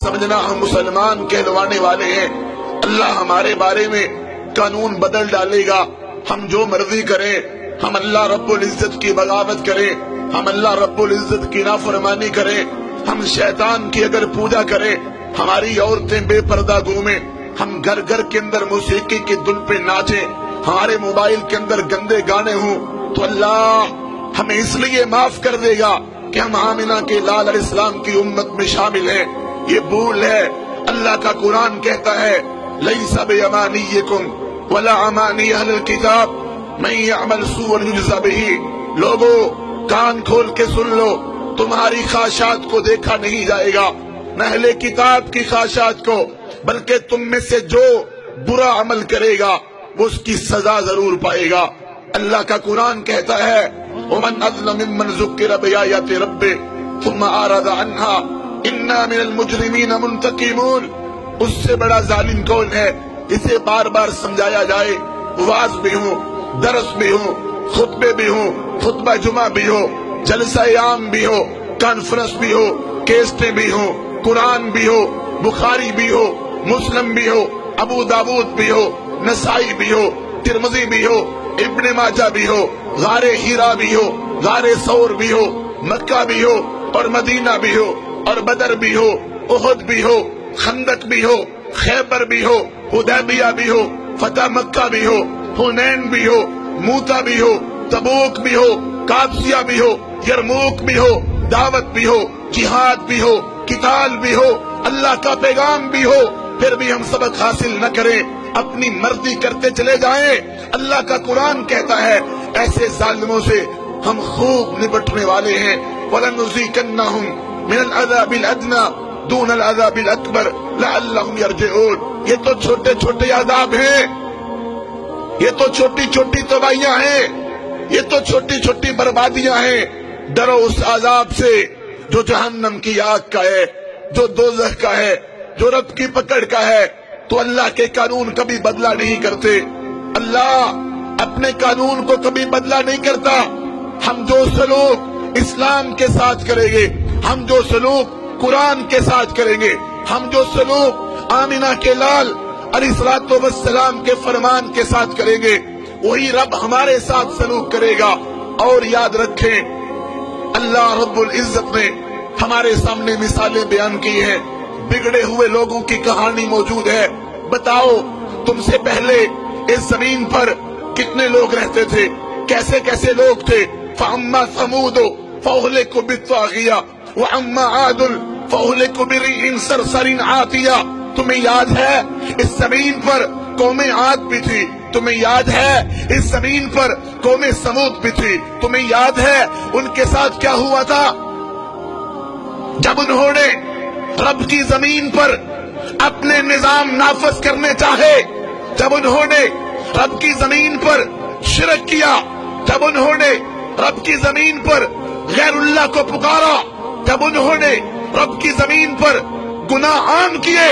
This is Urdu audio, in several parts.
سمجھنا ہم مسلمان کہلوانے والے ہیں، اللہ ہمارے بارے میں قانون بدل ڈالے گا، ہم جو مرضی کریں، ہم اللہ رب العزت کی بغاوت کریں، ہم اللہ رب العزت کی نافرمانی کریں، ہم شیطان کی اگر پوجا کریں، ہماری عورتیں بے پردہ گھومیں، ہم گھر گھر کے اندر موسیقی کی دھن پہ ناچیں، ہمارے موبائل کے اندر گندے گانے ہوں، تو اللہ ہمیں اس لیے معاف کر دے گا کہ ہم آمنہ کے لال علیہ السلام کی امت میں شامل ہیں۔ یہ بھول ہے۔ اللہ کا قرآن کہتا ہے لیس بیمانیکم ولا امانی اہل الکتاب من یعمل سوءا یجزا بہ۔ لوگوں کان کھول کے سن لو، تمہاری خواہشات کو دیکھا نہیں جائے گا، نہ اہل کتاب کی خواہشات کو، بلکہ تم میں سے جو برا عمل کرے گا وہ اس کی سزا ضرور پائے گا۔ اللہ کا قرآن کہتا ہے ومن اظلم ممن ذکر بآیات ربہ ثم اعرض عنها انا من المجرمین منتقمون۔ اس سے بڑا ظالم کون ہے؟ اسے بار بار سمجھایا جائے، واعظ بھی ہو، درس بھی ہو، خطبے بھی ہو، خطبہ جمعہ بھی ہو، جلسہ عام بھی ہو، کانفرنس بھی ہو، کیسٹیں بھی ہو، قرآن بھی ہو، بخاری بھی ہو، مسلم بھی ہو، ابو داود بھی ہو، نسائی بھی ہو، ترمذی بھی ہو، ابن ماجہ بھی ہو، غار ہیرا بھی ہو، غار ثور بھی ہو، مکہ بھی ہو اور مدینہ بھی ہو، اور بدر بھی ہو، احد بھی ہو، خندق بھی ہو، خیبر بھی ہو، حدیبیہ بھی ہو، فتح مکہ بھی ہو، حنین بھی ہو، موتا بھی ہو، تبوک بھی ہو، قادسیہ بھی ہو، یرموک بھی ہو، دعوت بھی ہو، جہاد بھی ہو، قتال بھی ہو، اللہ کا پیغام بھی ہو، پھر بھی ہم سبق حاصل نہ کریں، اپنی مرضی کرتے چلے جائیں۔ اللہ کا قرآن کہتا ہے ایسے ظالموں سے ہم خوب نپٹنے والے ہیں۔ وَلَنُذِيقَنَّهُمْ من العذاب الادنى دون العذاب الاکبر لعلهم یرجعون۔ یہ تو چھوٹے چھوٹے عذاب ہیں، یہ تو چھوٹی چھوٹی تباہیاں ہیں، یہ تو چھوٹی چھوٹی بربادیاں ہیں۔ ڈرو اس عذاب سے جو جہنم کی آگ کا ہے، جو دوزخ کا ہے، جو رب کی پکڑ کا ہے۔ تو اللہ کے قانون کبھی بدلہ نہیں کرتے، اللہ اپنے قانون کو کبھی بدلہ نہیں کرتا۔ ہم جو سلوک اسلام کے ساتھ کریں گے، ہم جو سلوک قرآن کے ساتھ کریں گے، ہم جو سلوک آمنہ کے لال علیہ الصلوۃ والسلام کے فرمان کے ساتھ کریں گے، وہی رب ہمارے ساتھ سلوک کرے گا۔ اور یاد رکھیں اللہ رب العزت نے ہمارے سامنے مثالیں بیان کی ہیں، بگڑے ہوئے لوگوں کی کہانی موجود ہے۔ بتاؤ تم سے پہلے اس زمین پر کتنے لوگ رہتے تھے، کیسے کیسے لوگ تھے؟ فَأَمَّا ثَمُودُ فَأُهْلِكُوا بِالطَّاغِيَةِ وَأَمَّا عَادٌ فَأُهْلِكُوا بِرِيحٍ صَرْصَرٍ عَاتِيَةٍ۔ تمہیں یاد ہے اس زمین پر قوم عاد بھی تھی، تمہیں یاد ہے اس زمین پر قوم سمود بھی تھی، تمہیں یاد ہے ان کے ساتھ کیا ہوا تھا؟ جب انہوں نے رب کی زمین پر اپنے نظام نافذ کرنے چاہے، جب انہوں نے رب کی زمین پر شرک کیا، جب انہوں نے رب کی زمین پر غیر اللہ کو پکارا، جب انہوں نے رب کی زمین پر گناہ عام کیے،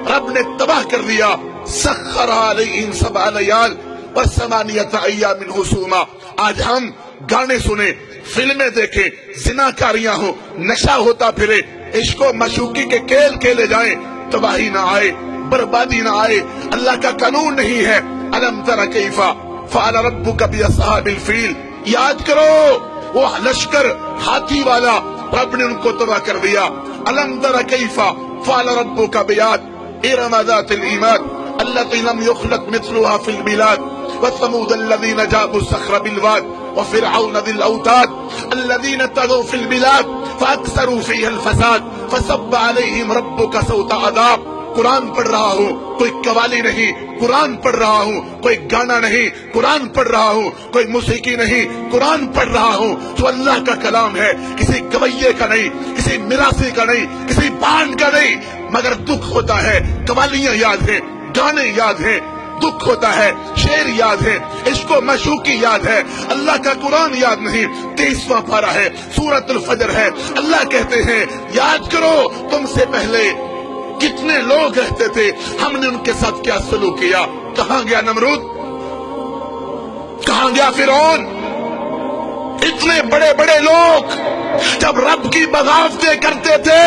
رب نے تباہ کر دیا۔ سخر علیہم سبع لیال وثمانیۃ ایام حسوما۔ آج ہم گانے سنیں، فلمیں دیکھیں، زناکاریاں ہوں، نشہ ہوتا پھرے، عشق و معشوقی کے کھیل کھیلے جائیں، تباہی نہ آئے، بربادی نہ آئے۔ اللہ کا قانون نہیں ہے۔ الم تر کیف فعل ربک باصحاب الفیل۔ یاد کرو وہ لشکر ہاتھی والا، رب نے ان کو تباہ کر دیا۔ الم تر کیف فعل ربک بعاد ارم ذات العماد التي لم يخلق مثلها في البلاد وثمود الذين جابوا الصخر بالواد وفرعون ذي الاوتاد الذين طغوا في البلاد فاكثروا فيها الفساد فصب عليهم ربك سوط عذاب۔ قرآن پڑھ رہا ہوں، کوئی قوالی نہیں، قرآن پڑھ رہا ہوں، کوئی گانا نہیں، قرآن پڑھ رہا ہوں، کوئی موسیقی نہیں، قرآن پڑھ رہا ہوں، جو اللہ کا کلام ہے، کسی گویے کا نہیں، کسی میراثی کا نہیں، کسی بانڈ کا نہیں۔ مگر دکھ ہوتا ہے، قوالیاں یاد ہیں، گانے یاد ہیں، دکھ ہوتا ہے، شعر یاد ہے، عشق و معشوقی یاد ہے، اللہ کا قرآن یاد نہیں۔ 23واں پارہ ہے، سورۃ الفجر ہے۔ اللہ کہتے ہیں یاد کرو تم سے پہلے کتنے لوگ رہتے تھے، ہم نے ان کے ساتھ کیا سلوک کیا۔ کہاں گیا نمرود، کہاں گیا فرعون؟ اتنے بڑے بڑے لوگ جب رب کی بغاوتیں کرتے تھے،